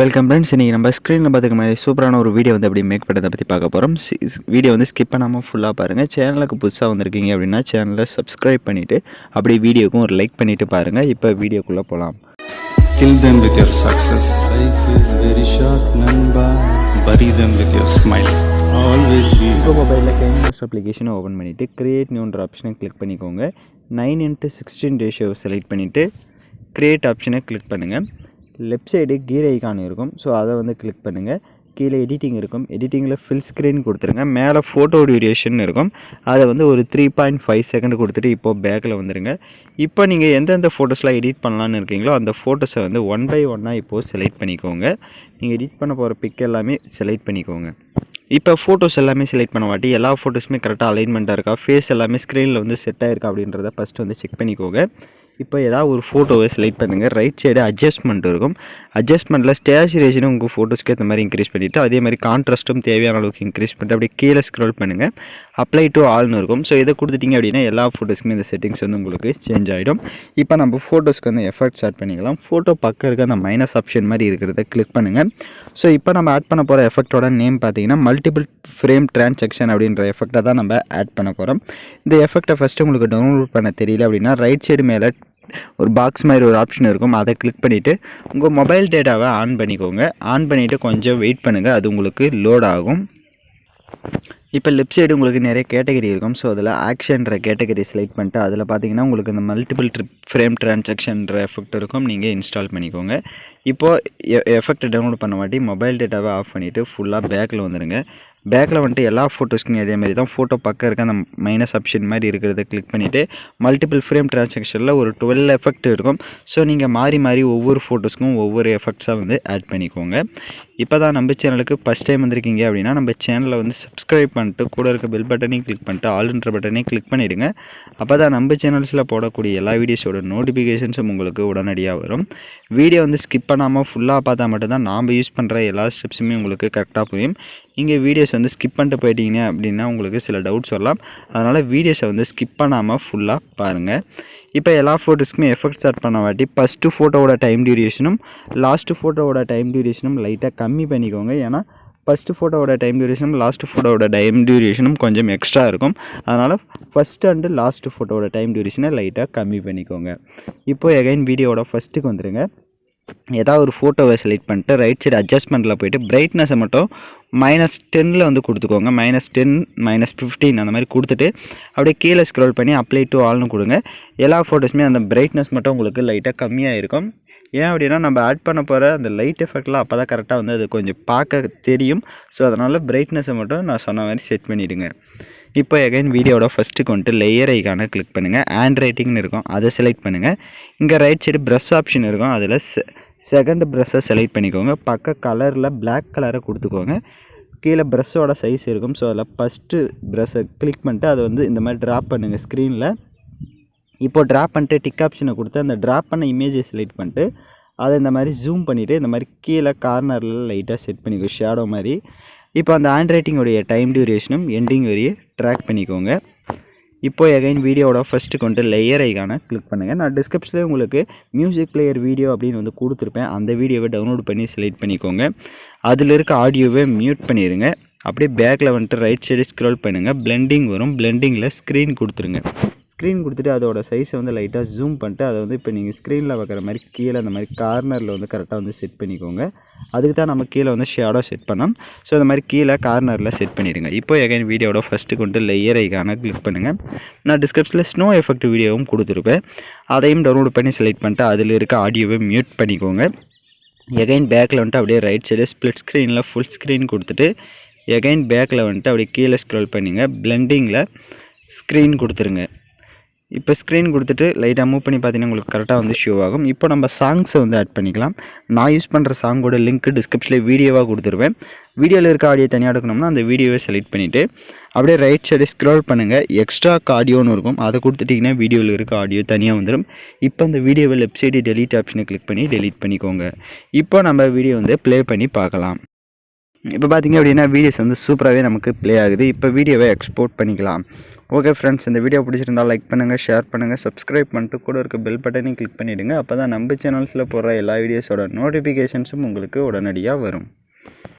Welcome friends. இன்றைக்கி நம்ம ஸ்க்ரீனில் பார்த்துக்க மாதிரி சூப்பரான ஒரு வீடியோ வந்து எப்படி மேக் பண்ணுறதை பற்றி பார்க்க போகிறோம். வீடியோ வந்து ஸ்கிப் பண்ணாமல் ஃபுல்லாக பாருங்கள். சேனலுக்கு புதுசாக வந்திருக்கீங்க அப்படின்னா சேனலை சப்ஸ்கிரைப் பண்ணிவிட்டு அப்படியே வீடியோக்கும் ஒரு லைக் பண்ணிவிட்டு பாருங்கள். இப்போ வீடியோக்குள்ளே போகலாம். Kill them with your success. Life is very short, namba. Bury them with your smile. Always be. இப்போ மொபைலில் கைன்மாஸ்டர் அப்ளிகேஷனை ஓப்பன் பண்ணிவிட்டு கிரியேட் நியூன்ற ஆப்ஷனை கிளிக் பண்ணிக்கோங்க. 9:16 ரேஷியோ செலக்ட் பண்ணிவிட்டு கிரியேட் ஆப்ஷனை கிளிக் பண்ணுங்கள். லெஃப்ட் சைடு கீர் ஐக்கான் இருக்கும், ஸோ அதை வந்து கிளிக் பண்ணுங்கள். கீழே எடிட்டிங் இருக்கும், எடிட்டிங்கில் ஃபில் ஸ்க்ரீன் கொடுத்துருங்க. மேலே ஃபோட்டோ டியூரேஷன் இருக்கும், அதை வந்து ஒரு 3.5 செகண்ட் கொடுத்துட்டு இப்போது பேக்கில் வந்துடுங்க. இப்போ நீங்கள் எந்தெந்த ஃபோட்டோஸ்லாம் எடிட் பண்ணலான்னு இருக்கீங்களோ அந்த ஃபோட்டோஸை வந்து 1 by 1 இப்போது செலக்ட் பண்ணிக்கோங்க. நீங்கள் எடிட் பண்ண போகிற பிக் எல்லாமே செலக்ட் பண்ணிக்கோங்க. இப்போ ஃபோட்டோஸ் எல்லாமே செலக்ட் பண்ண வாட்டி எல்லா ஃபோட்டோஸுமே கரெக்டாக அலைன்மெண்ட்டாக இருக்கா, ஃபேஸ் எல்லாமே ஸ்க்ரீனில் வந்து செட் ஆகிருக்கா அப்படின்றத ஃபஸ்ட்டு வந்து செக் பண்ணிக்கோங்க. இப்போ ஏதாவது ஒரு ஃபோட்டோவை செலக்ட் பண்ணுங்கள். ரைட் சைடு அட்ஜஸ்ட்மெண்ட் இருக்கும், அட்ஜஸ்ட்மெண்ட்டில் ஸ்டேச்சுரேஷனும் உங்கள் ஃபோட்டோஸ்க்கு ஏற்ற மாதிரி இன்க்ரீஸ் பண்ணிவிட்டு அதே மாதிரி கான்ட்ராஸ்ட்டும் தேவையான அளவுக்கு இன்க்ரீஸ் பண்ணிட்டு அப்படியே கீழே ஸ்க்ரோல் பண்ணுங்கள். அப்ளை டு ஆல்னு இருக்கும், ஸோ இதை கொடுத்துட்டிங்க அப்படின்னா எல்லா ஃபோட்டோஸ்க்குமே இந்த செட்டிங்ஸ் வந்து உங்களுக்கு சேஞ்ச் ஆகிடும். இப்போ நம்ம ஃபோட்டோஸ்க்கு வந்து எஃபெக்ட்ஸ் ஆட் பண்ணிக்கலாம். ஃபோட்டோ பக்கம் இருக்க அந்த மைனஸ் ஆப்ஷன் மாதிரி இருக்கிறத கிளிக் பண்ணுங்கள். ஸோ இப்போ நம்ம ஆட் பண்ண போகிற எஃபெக்டோட நேம் பார்த்தீங்கன்னா மல்டிபிள் ஃப்ரேம் டிரான்சாக்ஷன் அப்படின்ற எஃபெக்டை தான் நம்ம ஆட் பண்ண போகிறோம். இந்த எஃபெக்டை ஃபஸ்ட்டு உங்களுக்கு டவுன்லோட் பண்ண தெரியல அப்படின்னா ரைட் சைடு மேலே ஒரு பாக்ஸ் மாதிரி ஒரு ஆப்ஷன் இருக்கும், அதை கிளிக் பண்ணிவிட்டு உங்கள் மொபைல் டேட்டாவை ஆன் பண்ணிக்கோங்க. ஆன் பண்ணிவிட்டு கொஞ்சம் வெயிட் பண்ணுங்கள், அது உங்களுக்கு லோட் ஆகும். இப்போ லெஃப்ட் சைடு உங்களுக்கு நிறைய கேட்டகரி இருக்கும், ஸோ அதில் ஆக்ஷன்ற கேட்டகரி செலக்ட் பண்ணிட்டு அதில் பார்த்தீங்கன்னா உங்களுக்கு இந்த மல்டிபிள் ஃப்ரேம் டிரான்சாக்ஷன்ற எஃபெக்ட் இருக்கும், நீங்கள் இன்ஸ்டால் பண்ணிக்கோங்க. இப்போது எஃபெக்ட் டவுன்லோட் பண்ண மாட்டி மொபைல் டேட்டாவை ஆஃப் பண்ணிவிட்டு ஃபுல்லாக பேக்கில் வந்துடுங்க. பேக்கில் வந்துட்டு எல்லா ஃபோட்டோஸ்க்கும் அதே மாதிரி தான் ஃபோட்டோ பக்கம் இருக்க அந்த மைனஸ் ஆப்ஷன் மாதிரி இருக்கிறத கிளிக் பண்ணிவிட்டு மல்டிபிள் ஃப்ரேம் டிரான்சாக்ஷனில் ஒரு 12 எஃபெக்ட் இருக்கும், ஸோ நீங்கள் மாறி மாறி ஒவ்வொரு ஃபோட்டோஸ்க்கும் ஒவ்வொரு எஃபெக்ட்ஸாக வந்து ஆட் பண்ணிக்கோங்க. இப்போ தான் நம்ம சேனலுக்கு ஃபஸ்ட் டைம் வந்திருக்கீங்க அப்படின்னா நம்ம சேனலை வந்து சப்ஸ்கிரைப் பண்ணிட்டு கூட இருக்க பெல் பட்டனையும் கிளிக் பண்ணிட்டு ஆல்ன்ற பட்டனையும் கிளிக் பண்ணிவிடுங்க. அப்போ தான் நம்ம சேனல்ஸில் போடக்கூடிய எல்லா வீடியோஸோட நோட்டிஃபிகேஷன்ஸும் உங்களுக்கு உடனடியாக வரும். வீடியோ வந்து ஸ்கிப் பண்ணாமல் ஃபுல்லாக பார்த்தா மட்டும்தான் நாம் யூஸ் பண்ணுற எல்லா ஸ்டெப்ஸுமே உங்களுக்கு கரெக்டாக புரியும். நீங்கள் வீடியோஸ் வந்து ஸ்கிப் பண்ணிட்டு போயிட்டீங்க அப்படின்னா உங்களுக்கு சில டவுட்ஸ் வரலாம், அதனால் வீடியோஸை வந்து ஸ்கிப் பண்ணாமல் ஃபுல்லாக பாருங்கள். இப்போ எல்லா ஃபோட்டோஸ்க்குமே எஃபெக்ட்ஸ் ஆட் பண்ண வாட்டி ஃபஸ்ட்டு ஃபோட்டோவோட டைம் டியூரேஷனும் லாஸ்ட்டு ஃபோட்டோவோட டைம் டியூரேஷனும் லைட்டாக கம்மி பண்ணிக்கோங்க. ஏன்னா ஃபஸ்ட்டு ஃபோட்டோவோட டைம் டியூரேஷனும் லாஸ்ட்டு ஃபோட்டோவோட டைம் டியூரேஷனும் கொஞ்சம் எக்ஸ்ட்ரா இருக்கும், அதனால் ஃபஸ்ட் அண்டு லாஸ்ட்டு ஃபோட்டோவோட டைம் டியூரேஷனை லைட்டாக கம்மி பண்ணிக்கோங்க. இப்போது எகைன் வீடியோவோட ஃபஸ்ட்டுக்கு வந்துடுங்க. ஏதாவது ஒரு ஃபோட்டோவை செலக்ட் பண்ணிட்டு ரைட் சைடு அட்ஜஸ்ட்மெண்ட்டில் போய்ட்டு பிரைட்னஸை மட்டும் -10 வந்து கொடுத்துக்கோங்க. -10 -15 அந்த மாதிரி கொடுத்துட்டு அப்படியே கீழே ஸ்க்ரோல் பண்ணி அப்ளை டு ஆல்னு கொடுங்க. எல்லா ஃபோட்டோஸுமே அந்த பிரைட்னஸ் மட்டும் உங்களுக்கு லைட்டாக கம்மியாக இருக்கும். ஏன் அப்படின்னா நம்ம ஆட் பண்ண போகிற அந்த லைட் எஃபெக்ட்லாம் அப்போ தான் கரெக்டாக வந்து அது கொஞ்சம் பார்க்க தெரியும், ஸோ அதனால் பிரைட்னஸை மட்டும் நான் சொன்ன மாதிரி செட் பண்ணிவிடுங்க. இப்போ எகைன் வீடியோட ஃபஸ்ட்டுக்கு வந்துட்டு லேயர் ஐக்கானை கிளிக் பண்ணுங்கள். ஹேண்ட் ரைட்டிங்னு இருக்கும், அதை செலக்ட் பண்ணுங்கள். இங்கே ரைட் சைடு ப்ரஷ் ஆப்ஷன் இருக்கும், அதில் செகண்ட் ப்ரஷ்ஷை செலக்ட் பண்ணிக்கோங்க. பக்க கலரில் பிளாக் கலரை கொடுத்துக்கோங்க. கீழே ப்ரஷ்ஷோட சைஸ் இருக்கும், ஸோ அதில் ஃபஸ்ட்டு ப்ரஷ்ஷை கிளிக் பண்ணிட்டு அதை வந்து இந்த மாதிரி ட்ராப் பண்ணுங்கள் ஸ்க்ரீனில். இப்போது ட்ராப் பண்ணிட்டு டிக் ஆப்ஷனை கொடுத்து அந்த ட்ராப் பண்ண இமேஜை செலக்ட் பண்ணிட்டு அதை இந்த மாதிரி ஜூம் பண்ணிவிட்டு இந்த மாதிரி கீழே கார்னரில் லைட்டாக செட் பண்ணிக்கோ ஷேடோ மாதிரி. இப்போ அந்த ஹேண்ட் ரைட்டிங்கோடைய டைம் டியூரேஷனும் எண்டிங் வரையே ட்ராக் பண்ணிக்கோங்க. இப்போ எகைன் வீடியோவோட ஃபஸ்ட்டுக்கு வந்துட்டு லேயர் ஐக்கானை கிளிக் பண்ணுங்கள். நான் டிஸ்கிரிப்ஷனில் உங்களுக்கு மியூசிக் பிளேயர் வீடியோ அப்படின்னு வந்து கொடுத்துருப்பேன், அந்த வீடியோவை டவுன்லோட் பண்ணி செலக்ட் பண்ணிக்கோங்க. அதில் இருக்க ஆடியோவை மியூட் பண்ணிடுங்க. அப்படியே பேக்கில் வந்துட்டு ரைட் சைடு ஸ்க்ரோல் பண்ணுங்கள், பிளெண்டிங் வரும், பிளெண்டிங்கில் ஸ்க்ரீன் கொடுத்துருங்க. ஸ்க்ரீன் கொடுத்துட்டு அதோட சைஸை வந்து லைட்டாக ஜூம் பண்ணிட்டு அதை வந்து இப்போ நீங்கள் ஸ்க்ரீனில் பார்க்குற மாதிரி கீழே அந்த மாதிரி கார்னரில் வந்து கரெக்டாக வந்து செட் பண்ணிக்கோங்க. அதுக்கு தான் நம்ம கீழே வந்து ஷேடோ செட் பண்ணோம், ஸோ அந்த மாதிரி கீழே கார்னரில் செட் பண்ணிவிடுங்க. இப்போ எகைன் வீடியோட ஃபஸ்ட்டுக்கு வந்துட்டு லேயர் ஐக்கானை கிளிக் பண்ணுங்கள். நான் டிஸ்கிரிப்ஷனில் ஸ்னோ எஃபெக்ட் வீடியோவும் கொடுத்துருப்பேன், அதையும் டவுன்லோட் பண்ணி செலக்ட் பண்ணிட்டு அதில் இருக்க ஆடியோவை மியூட் பண்ணிக்கோங்க. எகைன் பேக்கில் வந்துட்டு அப்படியே ரைட் சைடு ஸ்ப்ளிட் ஸ்க்ரீனில் ஃபுல் ஸ்க்ரீன் கொடுத்துட்டு எகைன் பேக்கில் வந்துட்டு அப்படியே கீழே ஸ்க்ரோல் பண்ணிங்க, பிளெண்டிங்கில் ஸ்க்ரீன் கொடுத்துருங்க. இப்போ ஸ்க்ரீன் கொடுத்துட்டு லைட்டாக மூவ் பண்ணி பார்த்தீங்கன்னா உங்களுக்கு கரெக்டாக வந்து ஷோ ஆகும். இப்போ நம்ம சாங்ஸை வந்து ஆட் பண்ணிக்கலாம். நான் யூஸ் பண்ணுற சாங்கோட லிங்க் டிஸ்கிரிப்ஷனில் வீடியோவாக கொடுத்துருவேன். வீடியோவில் இருக்க ஆடியோ தனியாக எடுக்கணும்னா அந்த வீடியோவை செலக்ட் பண்ணிவிட்டு அப்படியே ரைட் சைடு ஸ்க்ரோல் பண்ணுங்கள், எக்ஸ்ட்ரா ஆடியோன்னு இருக்கும், அதை கொடுத்துட்டிங்கன்னா வீடியோவில் இருக்க ஆடியோ தனியாக வந்துடும். இப்போ அந்த வீடியோவை லெஃப்ட் சைடு டெலீட் ஆப்ஷனை கிளிக் பண்ணி டெலீட் பண்ணிக்கோங்க. இப்போ நம்ம வீடியோ வந்து ப்ளே பண்ணி பார்க்கலாம். இப்போ பார்த்திங்க அப்படின்னா வீடியோஸ் வந்து சூப்பராகவே நமக்கு ப்ளே ஆகுது. இப்போ வீடியோவை எக்ஸ்போர்ட் பண்ணிக்கலாம். ஓகே ஃப்ரெண்ட்ஸ், இந்த வீடியோ பிடிச்சிருந்தால் லைக் பண்ணுங்கள், ஷேர் பண்ணுங்கள், சப்ஸ்கிரைப் பண்ணிட்டு கூட இருக்க பெல் பட்டனையும் கிளிக் பண்ணிவிடுங்க. அப்போ தான் நம்ம சேனல்ஸில் போடுற எல்லா வீடியோஸோட நோட்டிஃபிகேஷன்ஸும் உங்களுக்கு உடனடியாக வரும்.